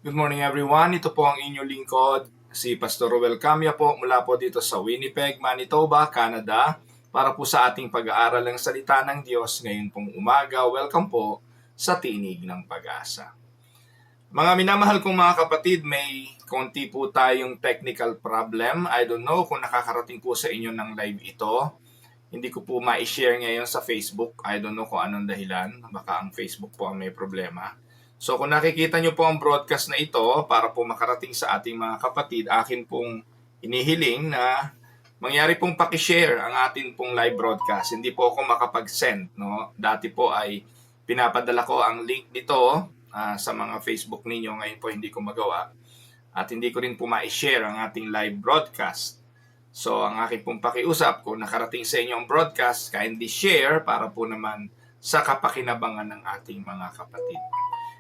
Good morning everyone, ito po ang inyong lingkod, si Pastor Ruel Camia po mula po dito sa Winnipeg, Manitoba, Canada para po sa ating pag-aaral ng salita ng Diyos ngayon pong umaga. Welcome po sa Tinig ng Pag-asa. Mga minamahal kong mga kapatid, may konti po tayong technical problem. I don't know kung nakakarating po sa inyo ng live ito. Hindi ko po ma-share ngayon sa Facebook. I don't know kung anong dahilan. Baka ang Facebook po ang may problema. So kung nakikita nyo po ang broadcast na ito para po makarating sa ating mga kapatid, akin pong inihiling na mangyari pong pakishare ang ating pong live broadcast. Hindi po ako makapag-send. No? Dati po ay pinapadala ko ang link nito sa mga Facebook ninyo. Ngayon po hindi ko magawa. At hindi ko rin po ma-share ang ating live broadcast. So ang aking pong pakiusap, kung nakarating sa inyo ang broadcast, kindly share para po naman sa kapakinabangan ng ating mga kapatid.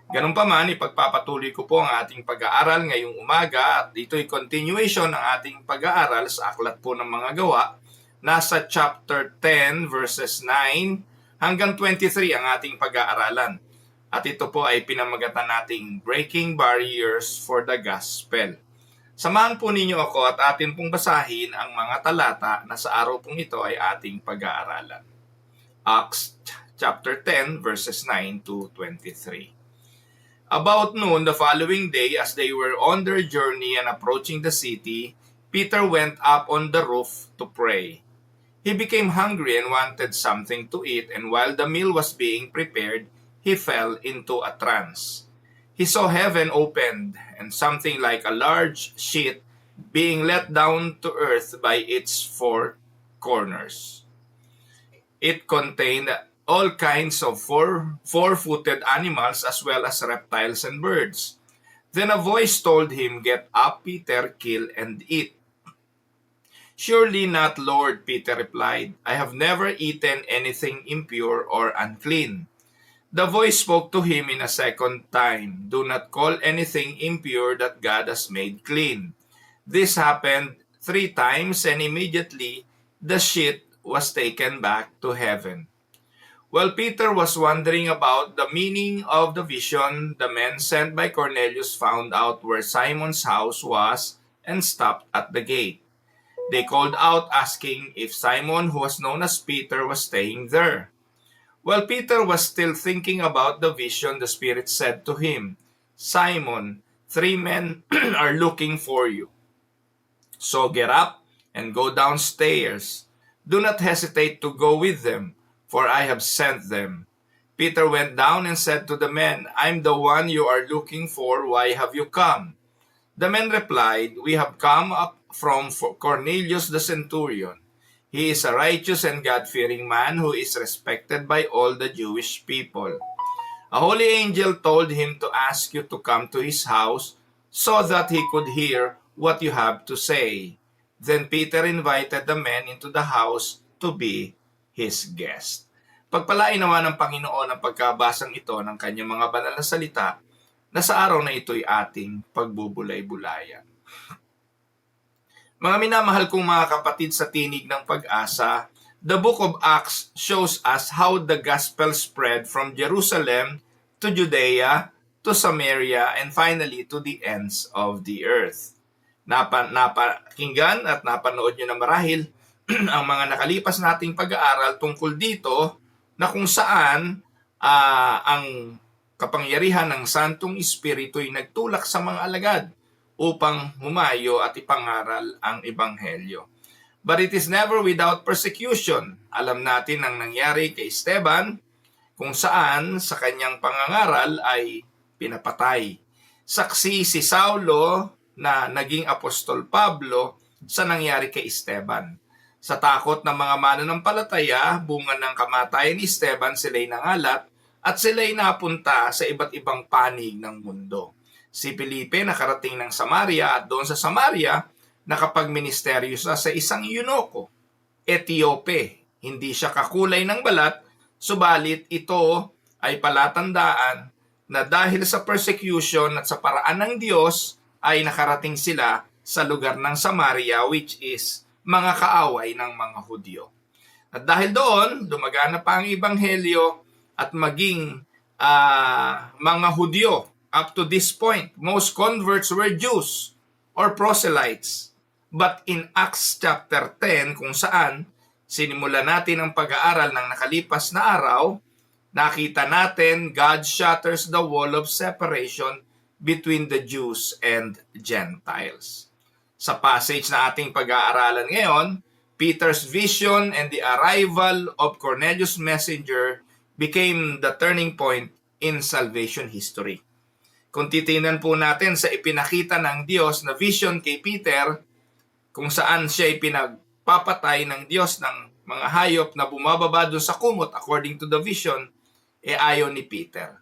Ganun pa man, ipagpapatuloy ko po ang ating pag-aaral ngayong umaga at ito'y continuation ng ating pag-aaral sa aklat po ng mga gawa. Nasa chapter 10 verses 9 hanggang 23 ang ating pag-aaralan. At ito po ay pinamagatan nating Breaking Barriers for the Gospel. Samahan po ninyo ako at atin pong basahin ang mga talata na sa araw pong ito ay ating pag-aaralan. Acts chapter 10 verses 9 to 23. About noon the following day, as they were on their journey and approaching the city, Peter went up on the roof to pray. He became hungry and wanted something to eat, and while the meal was being prepared, he fell into a trance. He saw heaven opened, and something like a large sheet being let down to earth by its four corners. It contained all kinds of four-footed animals as well as reptiles and birds. Then a voice told him, "Get up, Peter, kill and eat." "Surely not, Lord," Peter replied. "I have never eaten anything impure or unclean." The voice spoke to him in a second time, "Do not call anything impure that God has made clean." This happened 3 times, and immediately the sheet was taken back to heaven. While Peter was wondering about the meaning of the vision, the men sent by Cornelius found out where Simon's house was and stopped at the gate. They called out asking if Simon, who was known as Peter, was staying there. While Peter was still thinking about the vision, the Spirit said to him, "Simon, 3 men are looking for you. So get up and go downstairs. Do not hesitate to go with them, for I have sent them." Peter went down and said to the men, "I'm the one you are looking for. Why have you come?" The men replied, "We have come up from Cornelius the centurion. He is a righteous and God-fearing man who is respected by all the Jewish people. A holy angel told him to ask you to come to his house so that he could hear what you have to say." Then Peter invited the men into the house to be his guest. Pagpalain naman ng Panginoon ang pagkabasang ito ng kanyang mga banal na salita na sa araw na ito'y ating pagbubulay-bulayan. Mga minamahal kong mga kapatid sa Tinig ng Pag-asa, the book of Acts shows us how the gospel spread from Jerusalem to Judea, to Samaria, and finally to the ends of the earth. Napakinggan at napanood nyo na marahil ang mga nakalipas nating pag-aaral tungkol dito na kung saan ang kapangyarihan ng Santong Espiritu ay nagtulak sa mga alagad upang humayo at ipangaral ang Ebanghelyo. But it is never without persecution. Alam natin ang nangyari kay Esteban, kung saan sa kanyang pangangaral ay pinapatay. Saksi si Saulo na naging Apostol Pablo sa nangyari kay Esteban. Sa takot ng mga mananampalataya, bunga ng kamatayan ni Esteban, sila'y nangalat at sila'y napunta sa iba't ibang panig ng mundo. Si Felipe nakarating ng Samaria at doon sa Samaria, nakapagministeryo sa isang Eunoko, Etiope. Hindi siya kakulay ng balat, subalit ito ay palatandaan na dahil sa persecution at sa paraan ng Diyos ay nakarating sila sa lugar ng Samaria, which is mga kaaway ng mga Hudyo. At dahil doon, dumagana pa ang Ebanghelyo at maging mga Hudyo Up to this point, most converts were Jews or proselytes. But in Acts chapter 10, kung saan sinimula natin ang pag-aaral ng nakalipas na araw, nakita natin God shatters the wall of separation between the Jews and Gentiles. Sa passage na ating pag-aaralan ngayon, Peter's vision and the arrival of Cornelius' messenger became the turning point in salvation history. Kung titingnan po natin sa ipinakita ng Diyos na vision kay Peter, kung saan siya ipinagpapatay ng Diyos ng mga hayop na bumababa doon sa kumot according to the vision, ayaw ni Peter.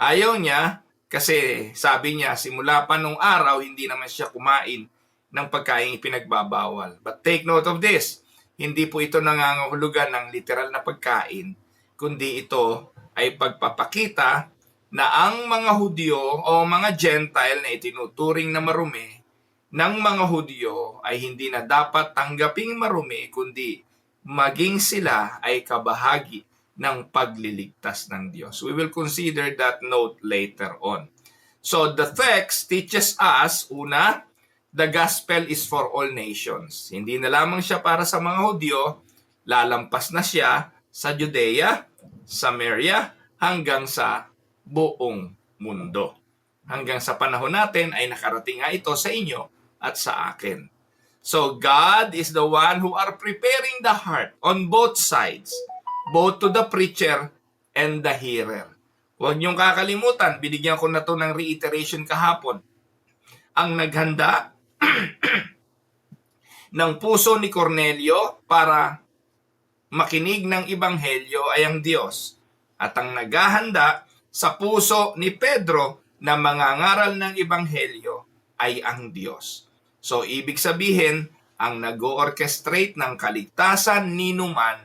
Ayaw niya kasi sabi niya, simula pa nung araw, hindi naman siya kumain ng pagkain ipinagbabawal. But take note of this, hindi po ito nangangahulugan ng literal na pagkain, kundi ito ay pagpapakita na ang mga Hudyo o mga Gentile na itinuturing na marumi ng mga Hudyo ay hindi na dapat tanggaping marumi, kundi maging sila ay kabahagi ng pagliligtas ng Diyos. We will consider that note later on. So the text teaches us, una, the gospel is for all nations. Hindi na lamang siya para sa mga Hudyo, lalampas na siya sa Judea, Samaria, hanggang sa buong mundo. Hanggang sa panahon natin ay nakarating nga ito sa inyo at sa akin. So God is the one who are preparing the heart on both sides, both to the preacher and the hearer. Huwag niyong kakalimutan, binigyan ko na to ng reiteration kahapon. Ang naghanda ng puso ni Cornelio para makinig ng Ebanghelyo ay ang Diyos. At ang naghahanda sa puso ni Pedro na mangangaral ng Ebanghelyo ay ang Diyos. So, ibig sabihin, ang nag-o-orchestrate ng kaligtasan ni Numan,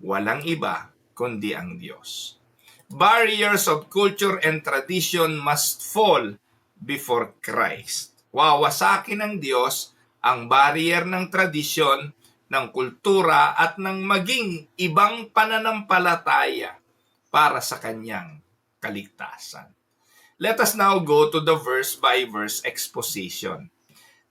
walang iba kundi ang Diyos. Barriers of culture and tradition must fall before Christ. Wawasakin ng Diyos ang barrier ng tradisyon, ng kultura at ng maging ibang pananampalataya para sa kanyang kaligtasan. Let us now go to the verse-by-verse exposition.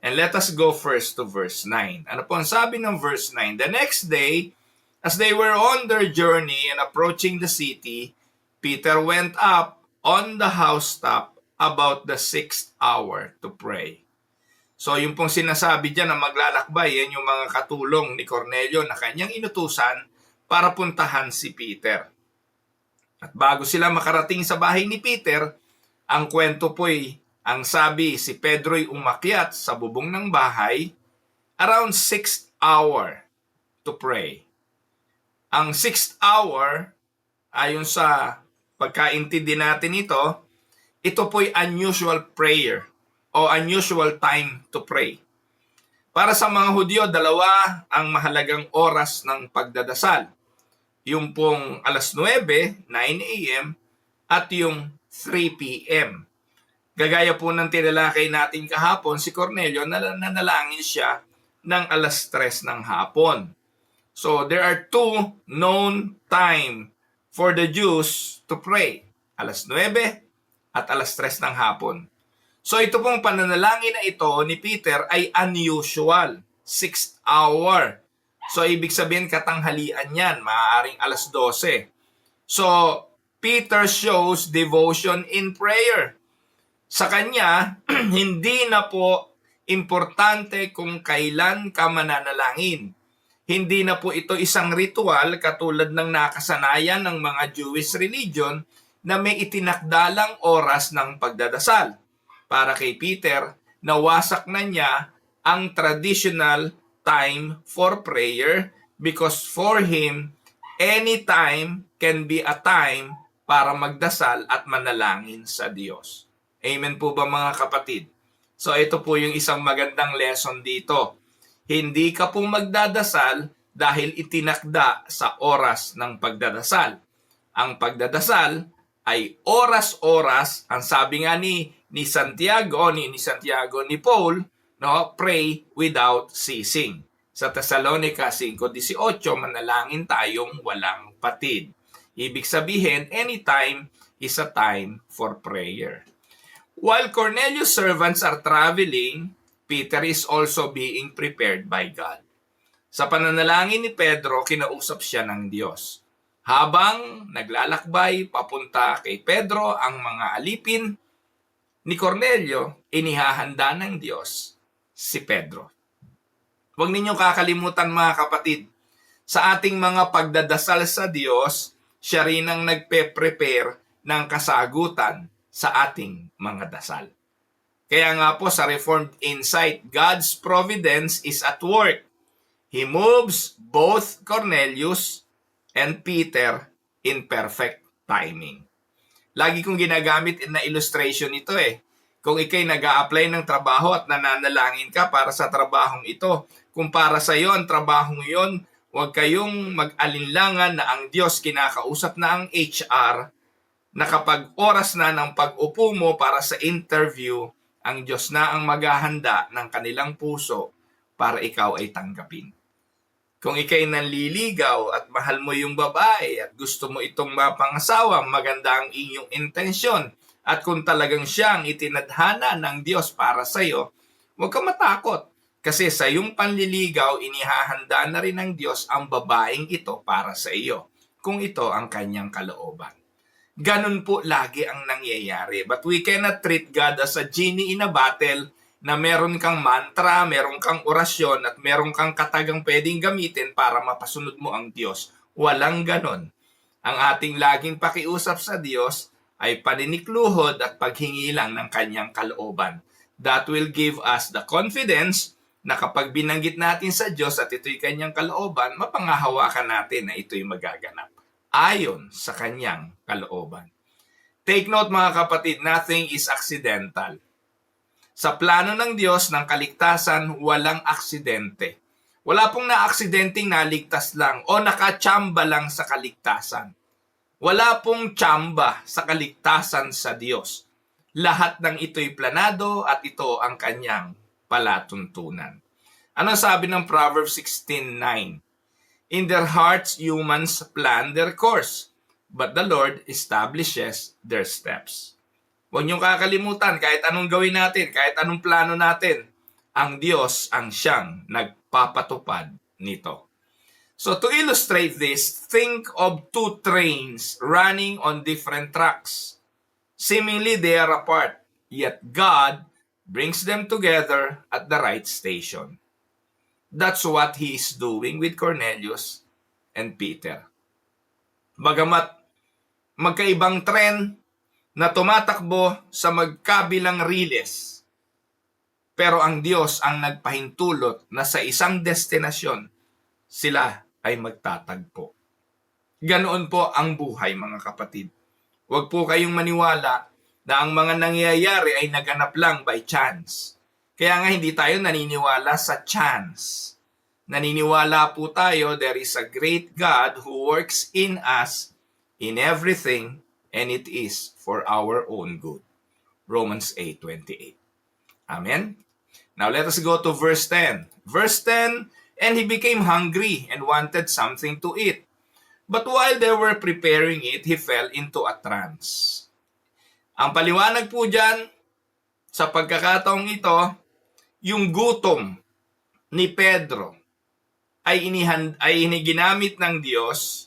And let us go first to verse 9. Ano po ang sabi ng verse 9? The next day, as they were on their journey and approaching the city, Peter went up on the housetop about the 6th hour to pray. So yung pong sinasabi dyan na maglalakbay, yan yung mga katulong ni Cornelio na kanyang inutusan para puntahan si Peter. At bago sila makarating sa bahay ni Peter, ang kwento po'y, ang sabi, si Pedro'y umakyat sa bubong ng bahay around 6th hour to pray. Ang 6th hour, ayon sa pagkaintindi natin ito po'y unusual prayer o unusual time to pray. Para sa mga Hudyo, dalawa ang mahalagang oras ng pagdadasal. Yung pong alas 9, 9 a.m. at yung 3 p.m. Gagaya po ng tinalakay natin kahapon, si Cornelio, nanalangin siya ng alas 3 ng hapon. So, there are two known time for the Jews to pray. Alas 9 at alas 3 ng hapon. So, ito pong pananalangin na ito ni Peter ay unusual. 6th hour. So, ibig sabihin katanghalian yan. Maaaring alas 12. So, Peter shows devotion in prayer. Sa kanya, hindi na po importante kung kailan ka mananalangin. Hindi na po ito isang ritual katulad ng nakasanayan ng mga Jewish religion na may itinakdalang oras ng pagdadasal. Para kay Peter, nawasak na niya ang traditional time for prayer because for him, any time can be a time para magdasal at manalangin sa Diyos. Amen po ba mga kapatid? So ito po yung isang magandang lesson dito. Hindi ka po magdadasal dahil itinakda sa oras ng pagdadasal. Ang pagdadasal ay oras-oras, ang sabi nga ni Santiago, ni Paul, no, pray without ceasing. Sa Thessalonica 5:18, manalangin tayong walang patid. Ibig sabihin, anytime is a time for prayer. While Cornelius' servants are traveling, Peter is also being prepared by God. Sa pananalangin ni Pedro, kinausap siya ng Diyos. Habang naglalakbay papunta kay Pedro ang mga alipin ni Cornelio, inihahanda ng Diyos si Pedro. Huwag ninyong kakalimutan mga kapatid, sa ating mga pagdadasal sa Diyos, siya rin ang nagpe-prepare ng kasagutan sa ating mga dasal. Kaya nga po sa Reformed Insight, God's providence is at work. He moves both Cornelius and Peter in perfect timing. Lagi kong ginagamit na illustration ito eh. Kung ikay nag-a-apply ng trabaho at nananalangin ka para sa trabahong ito, kung para sa iyo ang trabahong iyon, huwag kayong mag-alinlangan na ang Diyos kinakausap na ang HR na kapag oras na ng pag-upo mo para sa interview, ang Diyos na ang maghahanda ng kanilang puso para ikaw ay tanggapin. Kung ikay nanliligaw at mahal mo yung babae at gusto mo itong mapangasawa, maganda ang inyong intensyon. At kung talagang siya ang itinadhana ng Diyos para sa iyo, huwag ka matakot. Kasi sa iyong panliligaw, inihahanda na rin ng Diyos ang babaeng ito para sa iyo, kung ito ang kanyang kalooban. Ganun po lagi ang nangyayari. But we cannot treat God as a genie in a bottle na meron kang mantra, meron kang orasyon, at meron kang katagang pwedeng gamitin para mapasunod mo ang Diyos. Walang ganon. Ang ating laging pakiusap sa Diyos ay paninikluhod at paghingi lang ng kanyang kalooban. That will give us the confidence na kapag binanggit natin sa Diyos at ito'y kanyang kalooban, mapangahawakan natin na ito'y magaganap ayon sa kanyang kalooban. Take note mga kapatid, nothing is accidental. Sa plano ng Diyos ng kaligtasan, walang aksidente. Wala pong na-aksidenteng naligtas lang o nakachamba lang sa kaligtasan. Wala pong tsamba sa kaligtasan sa Diyos. Lahat ng ito'y planado at ito ang kanyang palatuntunan. Ano sabi ng Proverbs 16:9? In their hearts, humans plan their course, but the Lord establishes their steps. Huwag niyong kakalimutan, kahit anong gawin natin, kahit anong plano natin, ang Diyos ang siyang nagpapatupad nito. So to illustrate this, think of two trains running on different tracks. Seemingly they are apart, yet God brings them together at the right station. That's what He is doing with Cornelius and Peter. Bagamat magkaibang tren na tumatakbo sa magkabilang riles, pero ang Diyos ang nagpahintulot na sa isang destinasyon, sila ay magtatagpo. Ganoon po ang buhay mga kapatid. Huwag po kayong maniwala na ang mga nangyayari ay naganap lang by chance. Kaya nga hindi tayo naniniwala sa chance. Naniniwala po tayo there is a great God who works in us in everything and it is for our own good. Romans 8:28. Amen? Now let us go to verse 10. Verse 10, and he became hungry and wanted something to eat. But while they were preparing it, he fell into a trance. Ang paliwanag po dyan, sa pagkakataong ito, yung gutom ni Pedro ay ginamit ng Diyos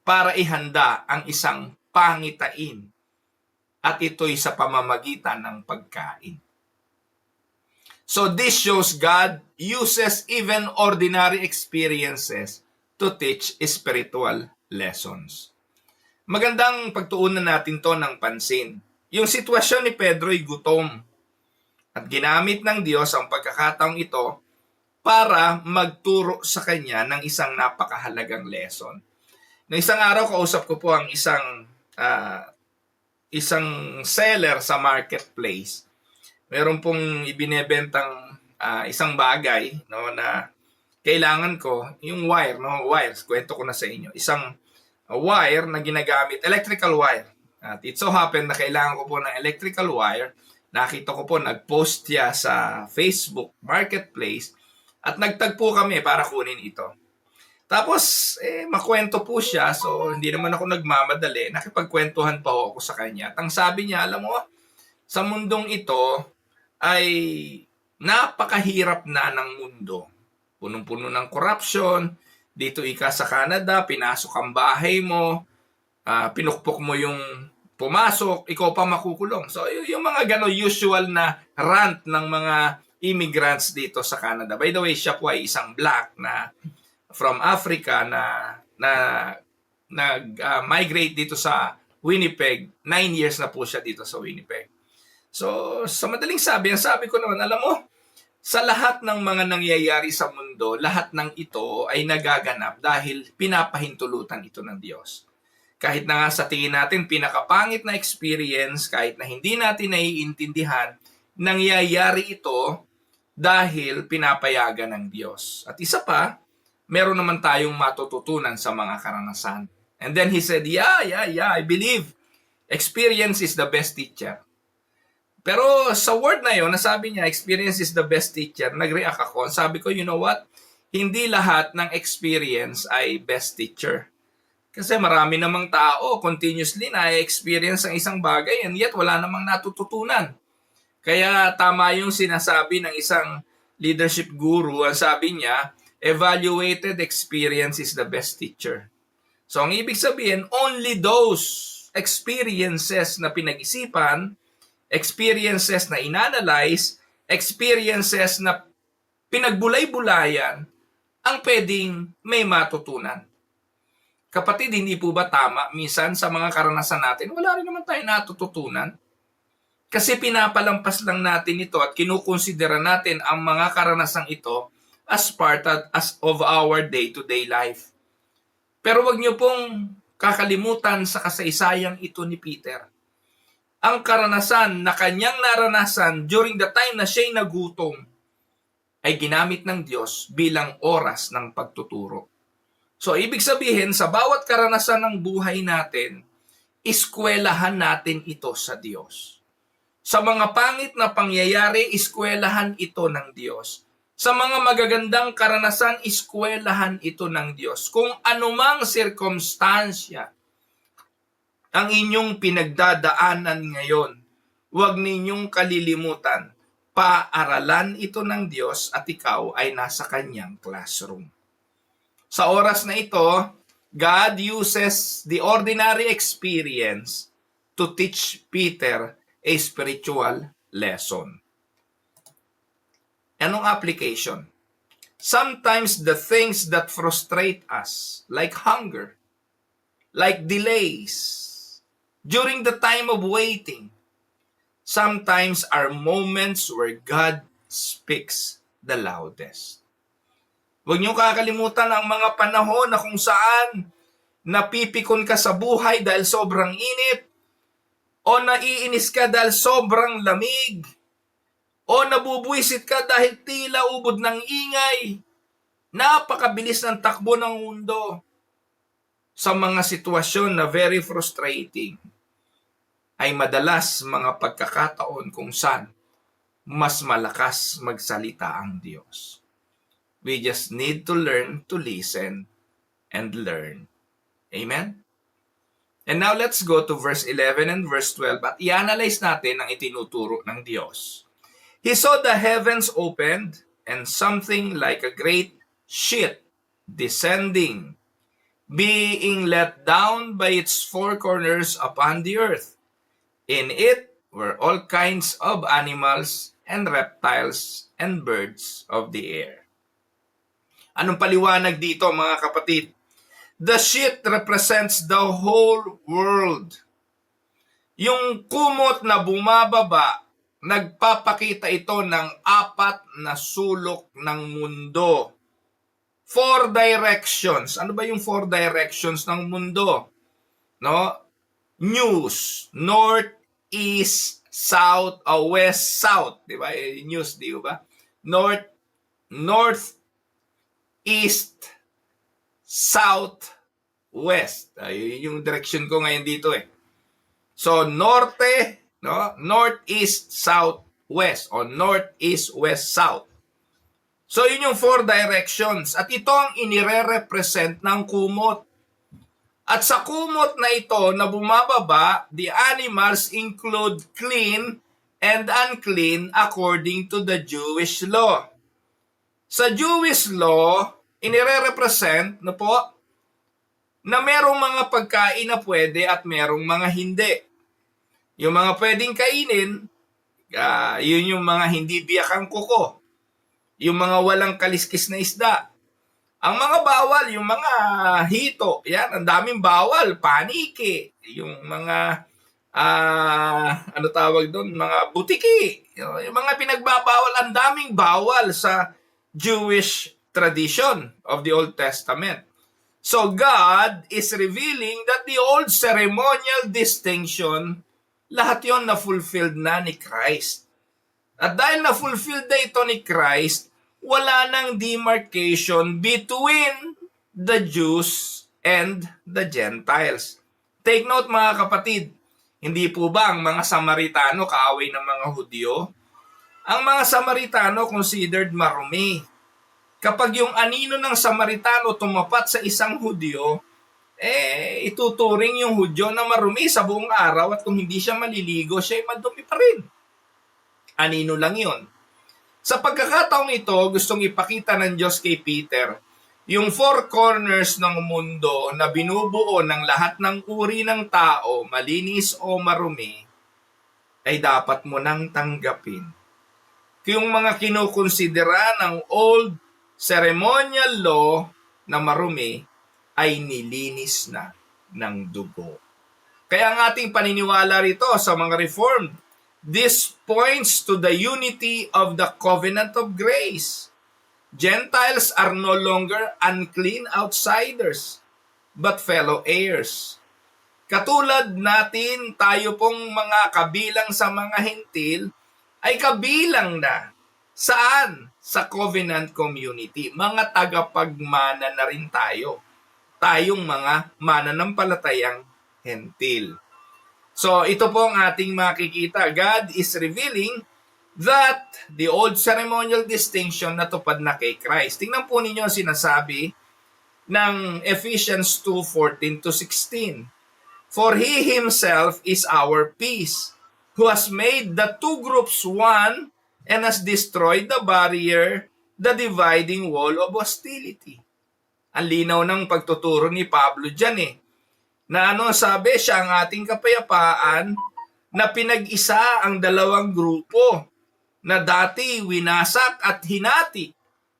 para ihanda ang isang pangitain. At ito'y sa pamamagitan ng pagkain. So this shows God uses even ordinary experiences to teach spiritual lessons. Magandang pagtuunan natin to ng pansin. Yung sitwasyon ni Pedro ay gutom. At ginamit ng Diyos ang pagkakataong ito para magturo sa kanya ng isang napakahalagang lesson. Noong isang araw, kausap ko po ang isang seller sa marketplace. Meron pong ibinebentang isang bagay, no, na kailangan ko, yung wire, no, wires, kwento ko na sa inyo. Isang wire na ginagamit, electrical wire. At it so happened na kailangan ko po ng electrical wire. Nakita ko po, nag-post siya sa Facebook Marketplace at nagtagpo kami para kunin ito. Tapos, makwento po siya, so hindi naman ako nagmamadali. Nakipagkwentuhan pa ako sa kanya. At ang sabi niya, alam mo, sa mundong ito ay napakahirap na ng mundo. Punong-puno ng corruption. Dito sa Canada, pinasok ang bahay mo, pinukpok mo yung pumasok, ikaw pa makukulong. So, yung mga usual na rant ng mga immigrants dito sa Canada. By the way, siya po ay isang black na from Africa na nag-migrate dito sa Winnipeg. 9 years na po siya dito sa Winnipeg. So, sa madaling ang sabi ko naman, alam mo, sa lahat ng mga nangyayari sa mundo, lahat ng ito ay nagaganap dahil pinapahintulutan ito ng Diyos. Kahit na nga sa tingin natin, pinakapangit na experience, kahit na hindi natin naiintindihan, nangyayari ito dahil pinapayagan ng Diyos. At isa pa, meron naman tayong matututunan sa mga karanasan. And then he said, yeah, I believe experience is the best teacher. Pero sa word na yun, nasabi niya, experience is the best teacher, nag-react ako. Sabi ko, you know what? Hindi lahat ng experience ay best teacher. Kasi marami namang tao, continuously na-experience ang isang bagay and yet wala namang natututunan. Kaya tama yung sinasabi ng isang leadership guru, ang sabi niya, evaluated experience is the best teacher. So ang ibig sabihin, only those experiences na pinag-isipan, experiences na inanalyze, experiences na pinagbulay-bulayan, ang pwedeng may matutunan. Kapatid, hindi po ba tama? Minsan sa mga karanasan natin, wala rin naman tayo natututunan. Kasi pinapalampas lang natin ito at kinukonsidera natin ang mga karanasang ito as part of our day-to-day life. Pero wag niyo pong kakalimutan sa kasaysayang ito ni Peter. Ang karanasan na kanyang naranasan during the time na siya'y nagutom ay ginamit ng Diyos bilang oras ng pagtuturo. So, ibig sabihin, sa bawat karanasan ng buhay natin, eskwelahan natin ito sa Diyos. Sa mga pangit na pangyayari, eskwelahan ito ng Diyos. Sa mga magagandang karanasan, eskwelahan ito ng Diyos. Kung anumang sirkumstansya ang inyong pinagdadaanan ngayon, huwag ninyong kalilimutan, paaralan ito ng Diyos at ikaw ay nasa kanyang classroom. Sa oras na ito, God uses the ordinary experience to teach Peter a spiritual lesson. Anong application? Sometimes the things that frustrate us, like hunger, like delays, during the time of waiting, sometimes are moments where God speaks the loudest. Huwag niyo kakalimutan ang mga panahon na kung saan napipikon ka sa buhay dahil sobrang init, o naiinis ka dahil sobrang lamig, o nabubuisit ka dahil tila ubod ng ingay. Napakabilis ng takbo ng mundo. Sa mga sitwasyon na very frustrating, ay madalas mga pagkakataon kung saan mas malakas magsalita ang Diyos. We just need to learn to listen and learn. Amen? And now let's go to verse 11 and verse 12 at i-analyze natin ang itinuturo ng Diyos. He saw the heavens opened and something like a great sheet descending, being let down by its four corners upon the earth. In it were all kinds of animals and reptiles and birds of the air. Anong paliwanag dito, mga kapatid? The sheet represents the whole world. Yung kumot na bumababa, nagpapakita ito ng apat na sulok ng mundo. 4 directions. Ano ba yung 4 directions ng mundo? No? News, north, east, south, west, south, di ba? News, di ba? North, east, south, west. Yung direction ko ngayon dito eh. So, norte, no? North, east, south, west. O north, east, west, south. So, yun yung 4 directions. At ito ang inire-represent ng kumot. At sa kumot na ito na bumababa, the animals include clean and unclean according to the Jewish law. Sa Jewish law, inire-represent na merong mga pagkain na pwede at merong mga hindi. Yung mga pwedeng kainin, yun yung mga hindi biyakang kuko. Yung mga walang kaliskis na isda. Ang mga bawal, yung mga hito, yan, ang daming bawal, paniki, yung mga, ano tawag doon, mga butiki, yung mga pinagbabawal, ang daming bawal sa Jewish tradition of the Old Testament. So God is revealing that the old ceremonial distinction, lahat yon na fulfilled na ni Christ. At dahil na fulfilled na ito ni Christ, wala nang demarcation between the Jews and the Gentiles. Take note mga kapatid, hindi po ba ang mga Samaritano kaaway ng mga Hudyo? Ang mga Samaritano considered marumi. Kapag yung anino ng Samaritano tumapat sa isang Hudyo, ituturing yung Hudyo na marumi sa buong araw at kung hindi siya maliligo, siya ay madumi pa rin. Anino lang yun. Sa pagkakataong ito, gustong ipakita ng Diyos kay Peter, yung four corners ng mundo na binubuo ng lahat ng uri ng tao, malinis o marumi, ay dapat mo nang tanggapin. Yung mga kinukonsidera ng old ceremonial law na marumi ay nilinis na ng dugo. Kaya ang ating paniniwala rito sa mga Reformed, this points to the unity of the covenant of grace. Gentiles are no longer unclean outsiders, but fellow heirs. Katulad natin, tayo pong mga kabilang sa mga hentil, ay kabilang na. Saan? Sa covenant community. Mga tagapagmana na rin tayo. Tayong mga mananampalatayang hentil. So, ito po ang ating makikita. God is revealing that the old ceremonial distinction natupad na kay Christ. Tingnan po ninyo ang sinasabi ng Ephesians 2:14-16. For He Himself is our peace, who has made the two groups one and has destroyed the barrier, the dividing wall of hostility. Ang linaw ng pagtuturo ni Pablo dyan na sabi siya ang ating kapayapaan na pinag-isa ang dalawang grupo na dati winasak at hinati.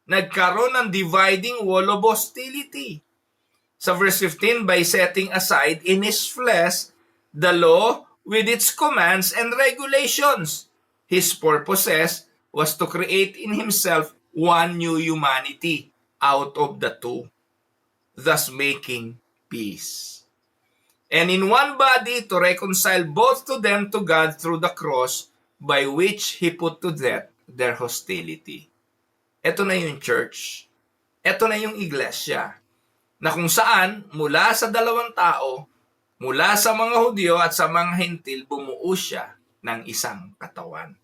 Nagkaroon ng dividing wall of hostility. Sa verse 15, by setting aside in His flesh the law with its commands and regulations. His purposes was to create in Himself one new humanity out of the two, thus making peace. And in one body to reconcile both to them to God through the cross, by which He put to death their hostility. Ito na yung church. Ito na yung iglesia. Na kung saan, mula sa dalawang tao, mula sa mga Hudyo at sa mga hentil, bumuo siya ng isang katawan.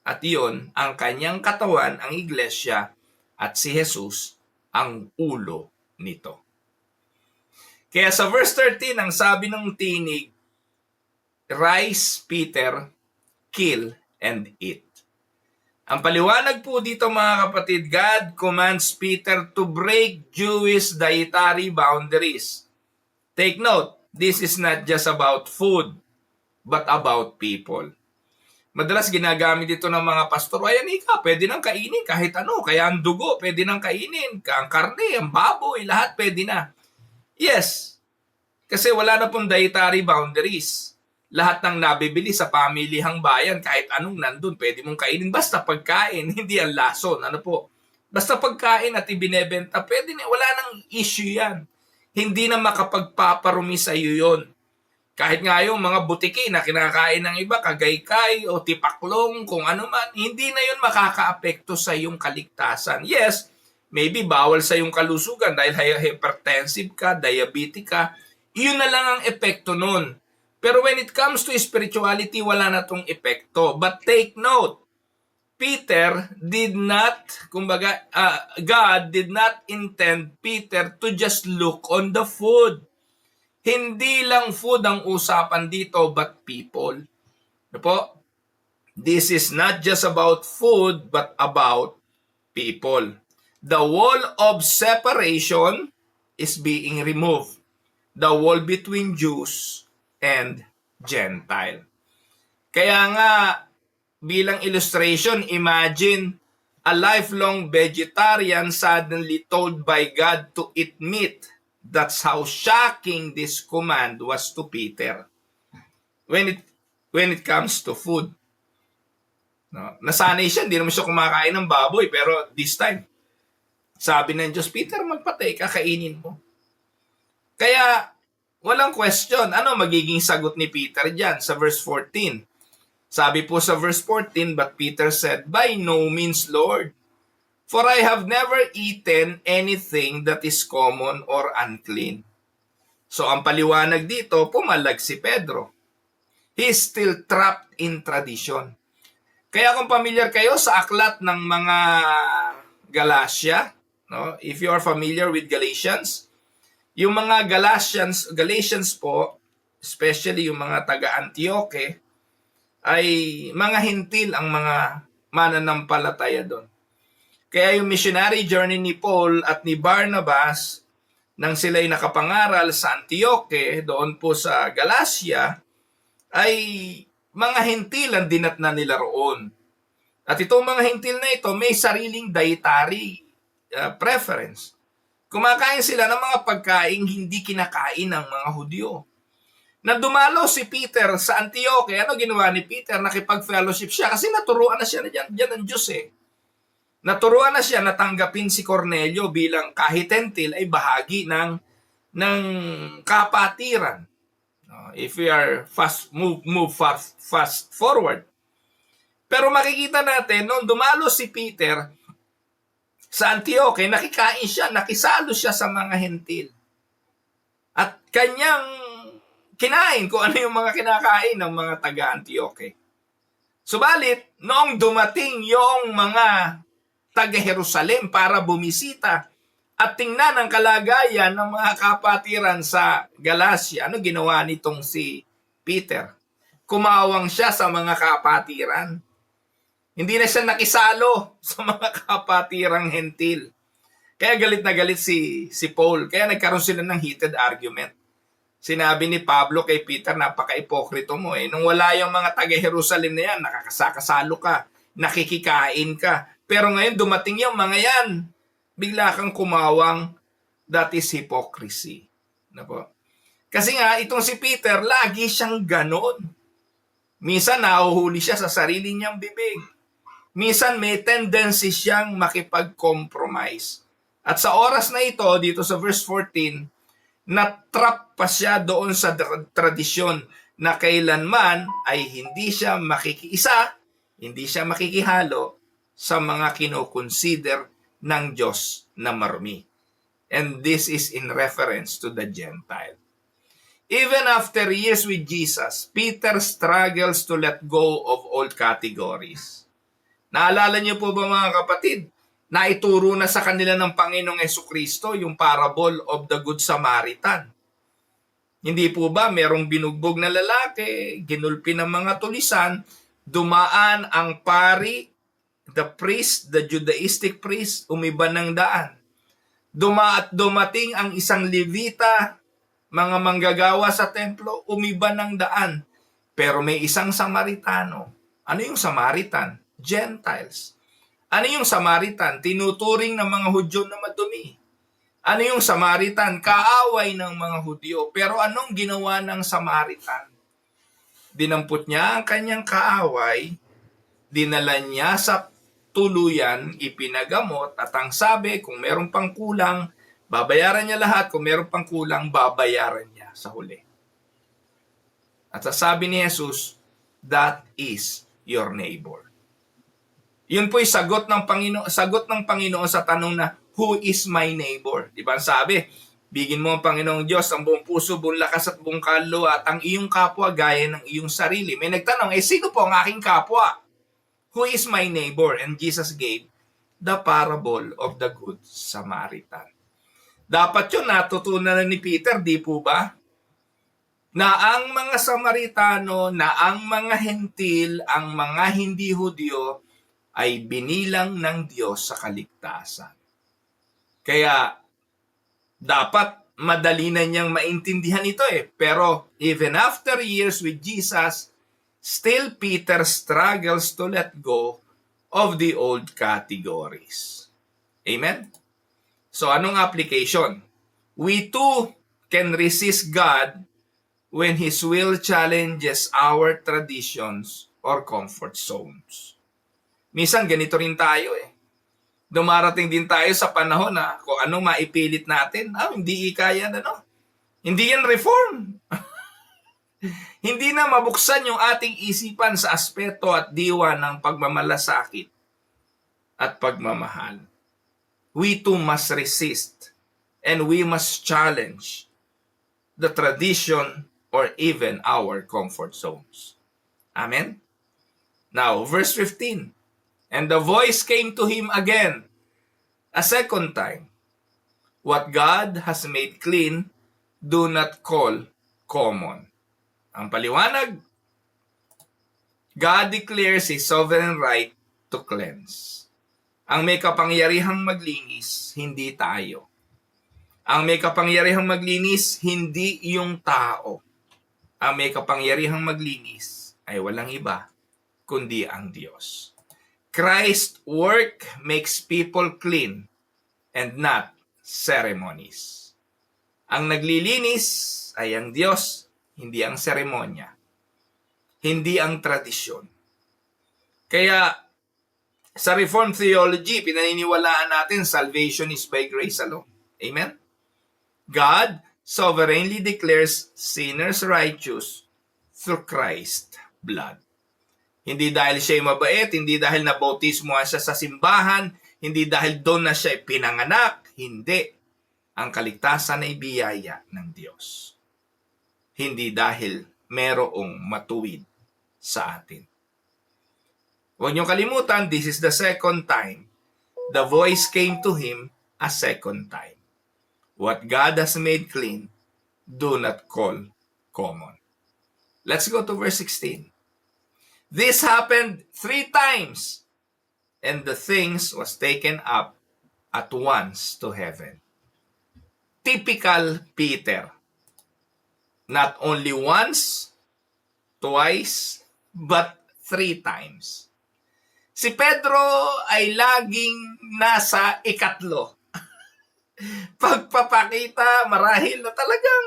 At iyon, ang kanyang katawan, ang iglesia, at si Jesus, ang ulo nito. Kaya sa verse 13, ang sabi ng tinig, rise, Peter, kill, and eat. Ang paliwanag po dito mga kapatid, God commands Peter to break Jewish dietary boundaries. Take note, this is not just about food, but about people. Madalas ginagamit dito ng mga pastor, ayan pwede nang kainin kahit ano, kaya ang dugo, pwede nang kainin, ang karne, ang baboy, lahat pwede na. Yes, kasi wala na pong dietary boundaries. Lahat ng nabibili sa pamilihang bayan, kahit anong nandun, pwede mong kainin. Basta pagkain, hindi ang lason. Basta pagkain at ibinebenta, pwede na. Wala nang issue yan. Hindi na makapagpaparumi sa iyo yun. Kahit nga yung mga butiki na kinakain ng iba, kagaykay o tipaklong, kung ano man, hindi na yun makakaapekto sa iyong kaligtasan. Yes, maybe bawal sa iyong kalusugan dahil hypertensive ka, diabetic ka, yun na lang ang epekto nun. Pero when it comes to spirituality, wala na tong epekto. But take note, Peter did not, God did not intend Peter to just look on the food. Hindi lang food ang usapan dito, but people. Ano po? This is not just about food, but about people. The wall of separation is being removed. The wall between Jews and Gentile. Kaya nga, bilang illustration, imagine a lifelong vegetarian suddenly told by God to eat meat. That's how shocking this command was to Peter. When it comes to food. No? Nasanay siya, hindi naman siya kumakain ng baboy, pero this time, sabi ng Diyos, Peter, magpatay, kakainin mo. Kaya, walang question, ano magiging sagot ni Peter dyan sa verse 14? Sabi po sa verse 14, but Peter said, by no means, Lord, for I have never eaten anything that is common or unclean. So, ang paliwanag dito, pumalag si Pedro. He's still trapped in tradition. Kaya kung familiar kayo sa aklat ng mga Galatia, no? If you are familiar with Galatians, yung mga Galatians po, especially yung mga taga-Antioque, ay mga hintil ang mga mananampalataya doon. Kaya yung missionary journey ni Paul at ni Barnabas, nang sila'y nakapangaral sa Antioque, doon po sa Galatia, ay mga hintil ang dinatna nila roon. At itong mga hintil na ito, may sariling dietary preference. Kumakain sila ng mga pagkain hindi kinakain ng mga Hudyo. Na dumalo si Peter sa Antioque, ano ginawa ni Peter? Nakipag-fellowship siya kasi naturuan na siya na dyan ng Diyos eh. Naturuan na siya na tanggapin si Cornelio bilang kahit hentil ay bahagi ng kapatiran. If we are fast forward. Pero makikita natin, nung dumalo si Peter sa Antioque, nakikain siya, nakisalo siya sa mga hentil. At kanyang kinain kung ano yung mga kinakain ng mga taga-Antioque. Subalit, noong dumating yung mga taga-Jerusalem para bumisita at tingnan ang kalagayan ng mga kapatiran sa Galacia, ano ginawa nitong si Peter? Kumawang siya sa mga kapatiran. Hindi na siya nakisalo sa mga kapatirang hentil. Kaya galit na galit si Paul. Kaya nagkaroon sila ng heated argument. Sinabi ni Pablo kay Peter, napaka-ipokrito mo eh. Nung wala yung mga taga-Jerusalem na yan, nakakasalo ka, nakikikain ka. Pero ngayon dumating yung mga yan, bigla kang kumawang. That is hypocrisy. Ano po? Kasi nga, itong si Peter, lagi siyang ganon. Minsan nahuhuli siya sa sarili niyang bibig. Minsan may tendency siyang makipag-compromise. At sa oras na ito, dito sa verse 14, natrap pa siya doon sa tradisyon na kailanman ay hindi siya makikiisa, hindi siya makikihalo sa mga kinoconsider ng Diyos na marumi. And this is in reference to the Gentile. Even after years with Jesus, Peter struggles to let go of all categories. Naalala niyo po ba mga kapatid, na ituro na sa kanila ng Panginoong Jesucristo yung parable of the Good Samaritan. Hindi po ba merong binugbog na lalaki, ginulpi ng mga tulisan, dumaan ang pari, the priest, the Judaistic priest, umiba ng daan. Dumating ang isang Levita, mga manggagawa sa templo, umiba ng daan. Pero may isang Samaritano. Ano yung Samaritan? Gentiles. Ano yung Samaritan? Tinuturing ng mga Hudyo na madumi. Ano yung Samaritan? Kaaway ng mga Hudyo. Pero anong ginawa ng Samaritan? Dinampot niya ang kanyang kaaway, dinala niya sa tuluyan, ipinagamot, at ang sabi, kung meron pang kulang, babayaran niya lahat. Kung meron pang kulang, babayaran niya sa huli. At sabi ni Jesus, that is your neighbor. Yun po yung sagot ng Panginoon sa tanong na, who is my neighbor? Diba sabi, bigin mo ang Panginoong Diyos ang buong puso, buong lakas at buong kaluluwa at ang iyong kapwa gaya ng iyong sarili. May nagtanong, sino po ang aking kapwa? Who is my neighbor? And Jesus gave the parable of the Good Samaritan. Dapat yun natutunan na ni Peter, di po ba? na ang mga Samaritano, na ang mga Hentil, ang mga hindi Hudyo, ay binilang ng Diyos sa kaligtasan. Kaya, dapat madali na niyang maintindihan ito Pero, even after years with Jesus, still Peter struggles to let go of the old categories. Amen? So, anong application? We too can resist God when His will challenges our traditions or comfort zones. Minsan ganito rin tayo Dumarating din tayo sa panahon na kung ano maipilit natin, hindi kaya Hindi yan reform. Hindi na mabuksan yung ating isipan sa aspeto at diwa ng pagmamalasakit at pagmamahal. We too must resist and we must challenge the tradition or even our comfort zones. Amen? Now, verse 15. And the voice came to him again, a second time. What God has made clean, do not call common. Ang paliwanag, God declares His sovereign right to cleanse. Ang may kapangyarihang maglinis, hindi tayo. Ang may kapangyarihang maglinis, hindi yung tao. Ang may kapangyarihang maglinis ay walang iba, kundi ang Diyos. Christ's work makes people clean and not ceremonies. Ang naglilinis ay ang Diyos, hindi ang seremonya. Hindi ang tradisyon. Kaya sa Reformed theology, pinaniniwalaan natin salvation is by grace alone. Amen? God sovereignly declares sinners righteous through Christ's blood. Hindi dahil siya mabait, hindi dahil nabautismo siya sa simbahan, hindi dahil doon na siya pinanganak, hindi. Ang kaligtasan ay biyaya ng Diyos. Hindi dahil merong matuwid sa atin. Huwag niyong kalimutan, this is the second time. The voice came to him a second time. What God has made clean, do not call common. Let's go to verse 16. This happened 3 times, and the things was taken up at once to heaven. Typical Peter. Not only once, twice, but 3 times. Si Pedro ay laging nasa ikatlo. Pagpapakita, marahil na talagang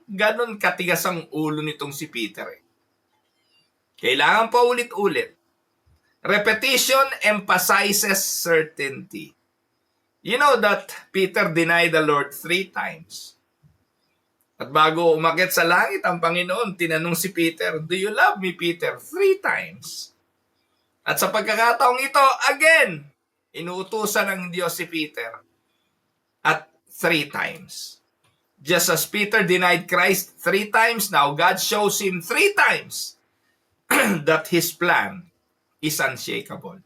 ganon katigas ang ulo nitong si Peter Kailangan pa ulit-ulit. Repetition emphasizes certainty. You know that Peter denied the Lord 3 times. At bago umakyat sa langit ang Panginoon, tinanong si Peter, "Do you love me, Peter?" 3 times. At sa pagkakataong ito, again, inuutusan ng Diyos si Peter at 3 times. Just as Peter denied Christ 3 times, now God shows him 3 times that His plan is unshakable.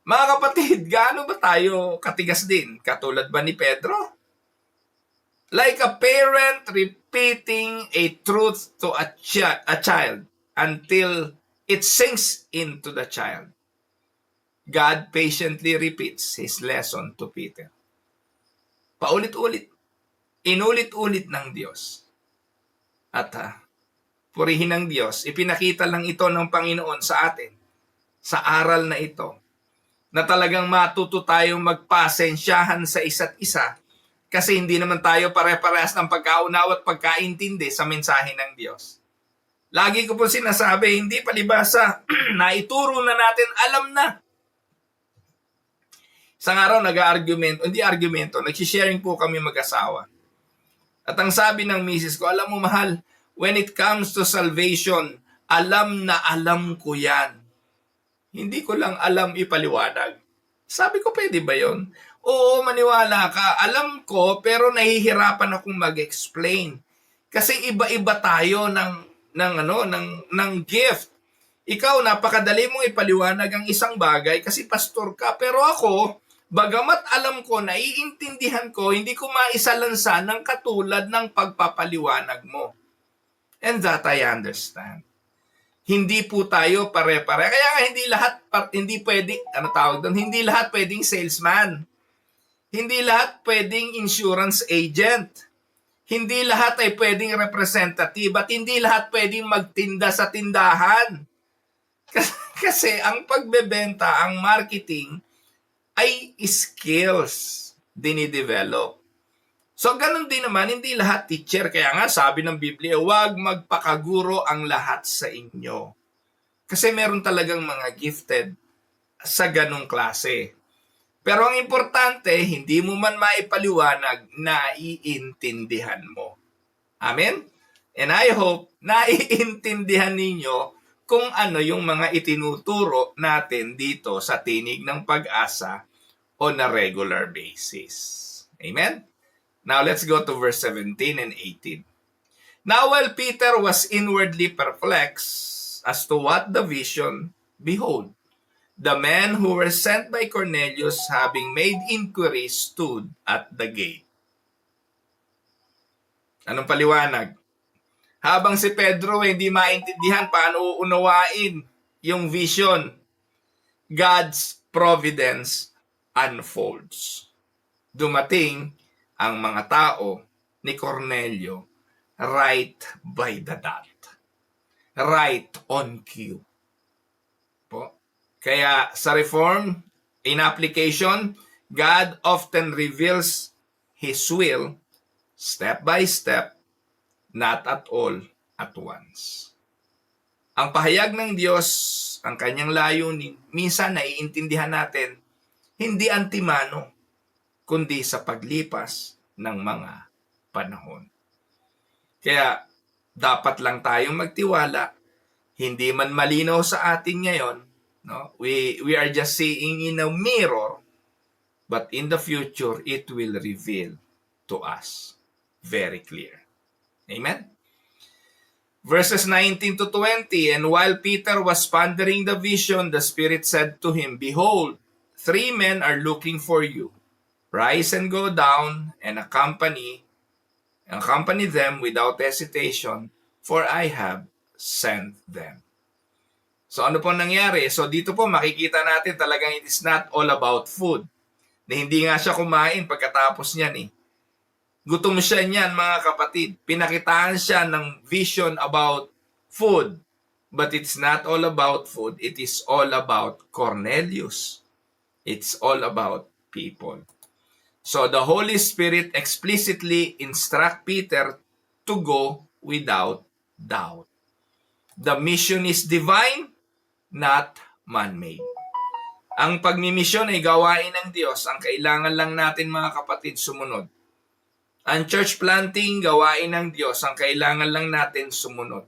Mga kapatid, gaano ba tayo katigas din? Katulad ba ni Pedro? Like a parent repeating a truth to a child until it sinks into the child. God patiently repeats His lesson to Peter. Paulit-ulit. Inulit-ulit ng Diyos. At purihin ng Diyos, ipinakita lang ito ng Panginoon sa atin, sa aral na ito, na talagang matuto tayong magpasensyahan sa isa't isa kasi hindi naman tayo pare-parehas ng pagkaunawa at pagkaintindi sa mensahe ng Diyos. Lagi ko po sinasabi, hindi palibasa na ituro na natin, alam na. Isang araw nagsisharing po kami mag-asawa. At ang sabi ng misis ko, alam mo mahal, when it comes to salvation, alam na alam ko yan. Hindi ko lang alam ipaliwanag. Sabi ko, pwede ba yun? Oo, maniwala ka. Alam ko, pero nahihirapan akong mag-explain. Kasi iba-iba tayo ng gift. Ikaw, napakadali mong ipaliwanag ang isang bagay kasi pastor ka. Pero ako, bagamat alam ko, naiintindihan ko, hindi ko maisalansa ng katulad ng pagpapaliwanag mo. And that I understand. Hindi po tayo pare-pare. Kaya nga hindi pwede, ano tawag doon, hindi lahat pwedeng salesman. Hindi lahat pwedeng insurance agent. Hindi lahat ay pwedeng representative at hindi lahat pwedeng magtinda sa tindahan. Kasi ang pagbebenta, ang marketing ay skills dinidevelop. So ganun din naman, hindi lahat teacher. Kaya nga sabi ng Biblia, huwag magpakaguro ang lahat sa inyo. Kasi meron talagang mga gifted sa ganung klase. Pero ang importante, hindi mo man maipaliwanag, naiintindihan mo. Amen? And I hope naiintindihan ninyo kung ano yung mga itinuturo natin dito sa Tinig ng Pag-asa on a regular basis. Amen? Now let's go to verse 17 and 18. Now while Peter was inwardly perplexed as to what the vision, behold, the men who were sent by Cornelius, having made inquiries, stood at the gate. Anong paliwanag? Habang si Pedro hindi maintindihan paano uunawain yung vision, God's providence unfolds. Dumating ang mga tao ni Cornelio right by the dot. Right on cue. Po. Kaya sa Reform, in application, God often reveals His will step by step, not at all at once. Ang pahayag ng Diyos, ang kanyang layunin, minsan naiintindihan natin, hindi antimano, kundi sa paglipas ng mga panahon. Kaya dapat lang tayong magtiwala, hindi man malinaw sa atin ngayon, no? We are just seeing in a mirror, but in the future, it will reveal to us very clear. Amen? Verses 19 to 20, and while Peter was pondering the vision, the Spirit said to him, behold, 3 men are looking for you. Rise and go down and accompany them without hesitation, for I have sent them. So ano po nangyari? So dito po makikita natin talagang it is not all about food. Na hindi nga siya kumain pagkatapos niyan eh. Gutom siya niyan mga kapatid. Pinakitaan siya ng vision about food. But it's not all about food. It is all about Cornelius. It's all about people. So the Holy Spirit explicitly instruct Peter to go without doubt. The mission is divine, not man-made. Ang pagmimisyon ay gawain ng Diyos. Ang kailangan lang natin mga kapatid sumunod. Ang church planting, gawain ng Diyos. Ang kailangan lang natin sumunod.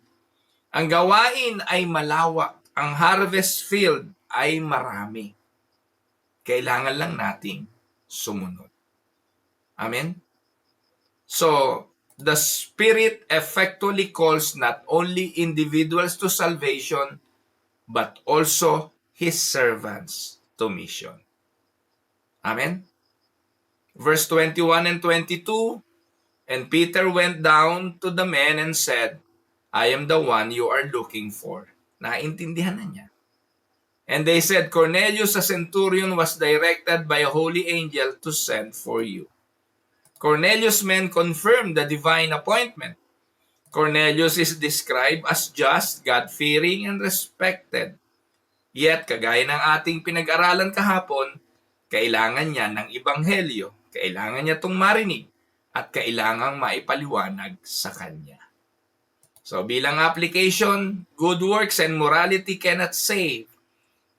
Ang gawain ay malawak. Ang harvest field ay marami. Kailangan lang nating sumunod. Amen? So, the Spirit effectually calls not only individuals to salvation, but also His servants to mission. Amen? Verse 21 and 22, and Peter went down to the men and said, I am the one you are looking for. Naintindihan na niya. And they said, Cornelius, a centurion, was directed by a holy angel to send for you. Cornelius' men confirmed the divine appointment. Cornelius is described as just, God-fearing, and respected. Yet, kagaya ng ating pinag-aralan kahapon, kailangan niya ng ebanghelyo, kailangan niya itong marinig, at kailangang maipaliwanag sa kanya. So, bilang application, good works and morality cannot save.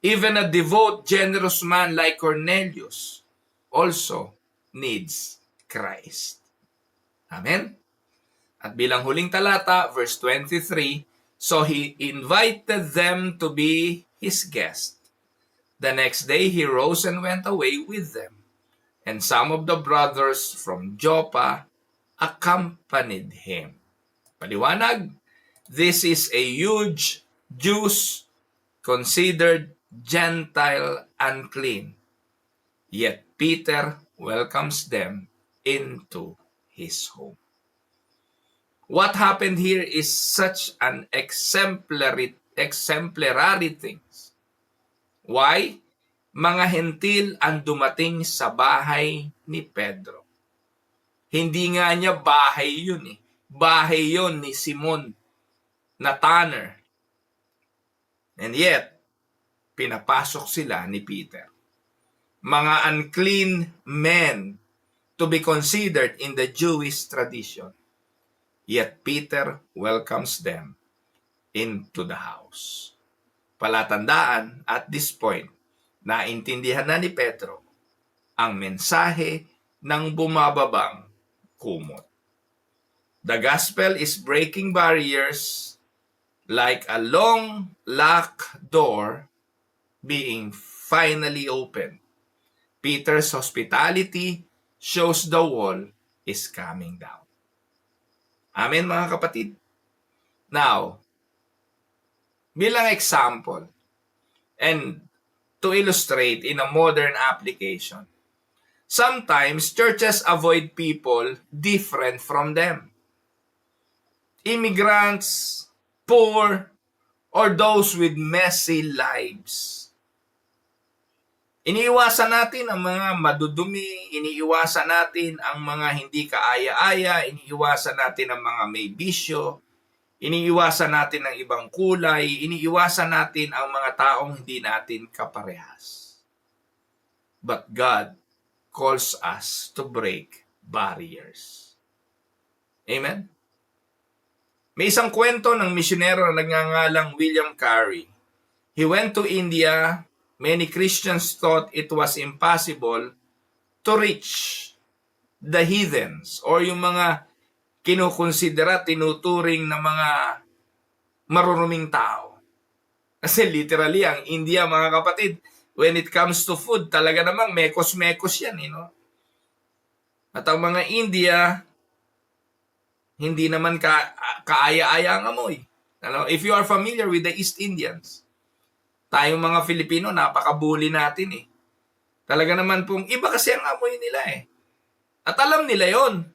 Even a devout, generous man like Cornelius also needs Christ. Amen? At bilang huling talata, verse 23, so he invited them to be his guest. The next day he rose and went away with them. And some of the brothers from Joppa accompanied him. Paliwanag, this is a huge Jews considered Gentile unclean. Yet Peter welcomes them into his home. What happened here is such an exemplary things. Why? Mga hentil ang dumating sa bahay ni Pedro. Hindi nga niya bahay yun eh. Bahay yun ni Simon na tanner. And yet, pinapasok sila ni Peter. Mga unclean men to be considered in the Jewish tradition. Yet Peter welcomes them into the house. Palatandaan, at this point, naintindihan na ni Pedro ang mensahe ng bumababang kumot. The gospel is breaking barriers like a long locked door being finally opened. Peter's hospitality shows the wall is coming down. Amen, mga kapatid? Now, bilang example, and to illustrate in a modern application, sometimes churches avoid people different from them. Immigrants, poor, or those with messy lives. Iniiwasan natin ang mga madudumi, iniiwasan natin ang mga hindi kaaya-aya, iniiwasan natin ang mga may bisyo, iniiwasan natin ang ibang kulay, iniiwasan natin ang mga taong hindi natin kaparehas. But God calls us to break barriers. Amen? May isang kwento ng misyonero na nagngangalang William Carey. He went to India. Many Christians thought it was impossible to reach the heathens or yung mga kinukonsidera, tinuturing na mga maruruming tao. Kasi literally, ang India, mga kapatid, when it comes to food, talaga namang mekos-mekos yan. At ang mga India, hindi naman kaaya-aya ang amoy. If you are familiar with the East Indians, tayong mga Filipino, napaka-bully natin eh. Talaga naman pong iba kasi ang amoy nila eh. At alam nila yon.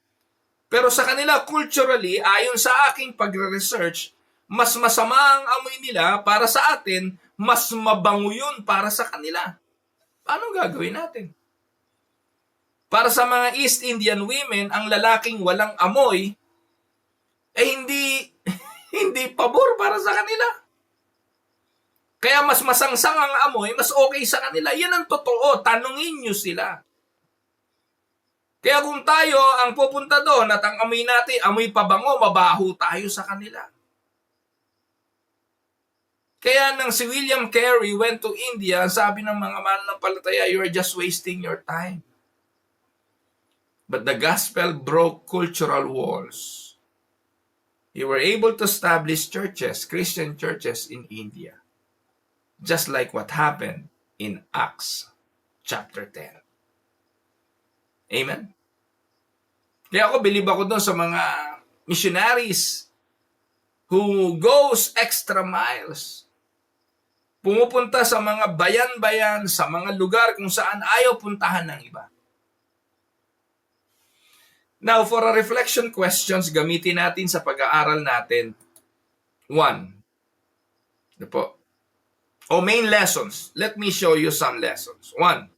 Pero sa kanila, culturally, ayon sa aking pagre-research, mas masama ang amoy nila para sa atin, mas mabango yun para sa kanila. Paano gagawin natin? Para sa mga East Indian women, ang lalaking walang amoy, hindi pabor para sa kanila. Kaya mas masangsang ang amoy, mas okay sa kanila. Yan ang totoo. Tanungin nyo sila. Kaya kung tayo ang pupunta doon at ang amoy natin, amoy pabango, mabaho tayo sa kanila. Kaya nang si William Carey went to India, sabi ng mga mananampalataya, you are just wasting your time. But the gospel broke cultural walls. You were able to establish churches, Christian churches in India. Just like what happened in Acts chapter 10. Amen? Kaya believe ako doon sa mga missionaries who goes extra miles. Pumupunta sa mga bayan-bayan, sa mga lugar kung saan ayaw puntahan ng iba. Now, for a reflection questions, gamitin natin sa pag-aaral natin. 1. Main lessons. Let me show you some lessons. 1.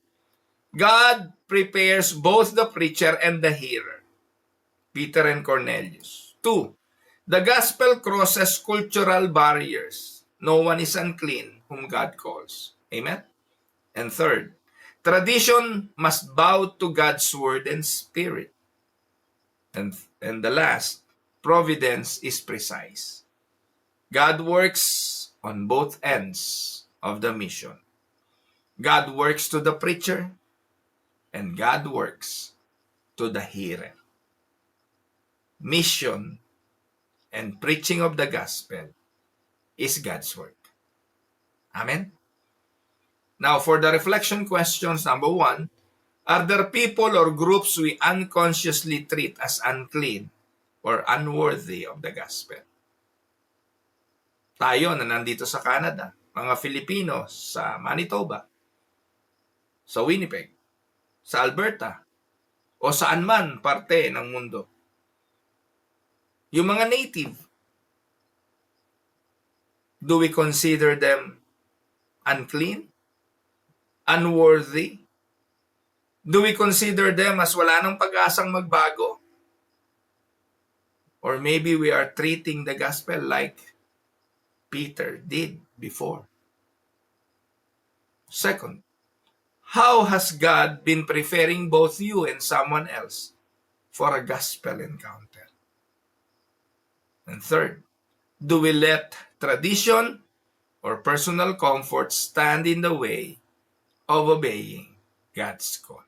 God prepares both the preacher and the hearer. Peter and Cornelius. 2. The gospel crosses cultural barriers. No one is unclean whom God calls. Amen? And 3. Tradition must bow to God's word and spirit. And the last, providence is precise. God works on both ends of the mission. God works to the preacher, and God works to the hearer. Mission and preaching of the gospel is God's work. Amen? Now, for the reflection questions, number 1, are there people or groups we unconsciously treat as unclean or unworthy of the gospel? Tayo na nandito sa Canada, mga Filipino sa Manitoba, sa Winnipeg, sa Alberta, o saan man parte ng mundo. Yung mga native, do we consider them unclean? Unworthy? Do we consider them as wala nang pag-asang magbago? Or maybe we are treating the gospel like Peter did before. Second, how has God been preparing both you and someone else for a gospel encounter? And third, do we let tradition or personal comfort stand in the way of obeying God's call?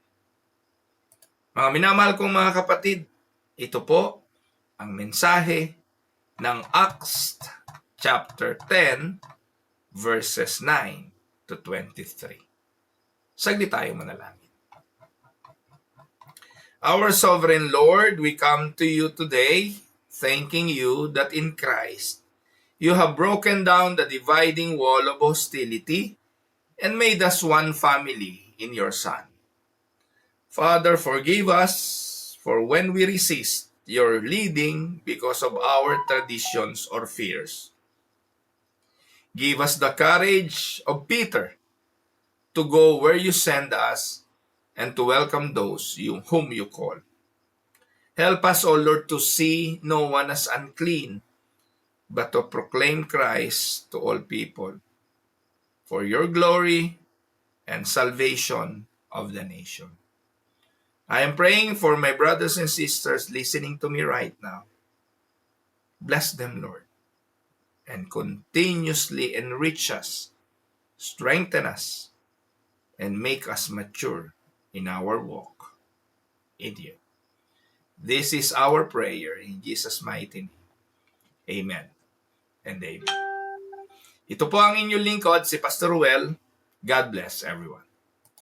Mga minamahal kong mga kapatid, ito po ang mensahe ng Acts chapter 10 verses 9 to 23. Saglit tayo manalangin. Our sovereign Lord, we come to you today thanking you that in Christ you have broken down the dividing wall of hostility and made us one family in your Son. Father, forgive us for when we resist your leading because of our traditions or fears. Give us the courage of Peter to go where you send us and to welcome those whom you call. Help us, O Lord, to see no one as unclean, but to proclaim Christ to all people for your glory and salvation of the nation. I am praying for my brothers and sisters listening to me right now. Bless them, Lord, and continuously enrich us, strengthen us, and make us mature in our walk in you. This is our prayer in Jesus' mighty name. Amen and amen. Ito po ang inyong lingkod, si Pastor Ruel. God bless everyone.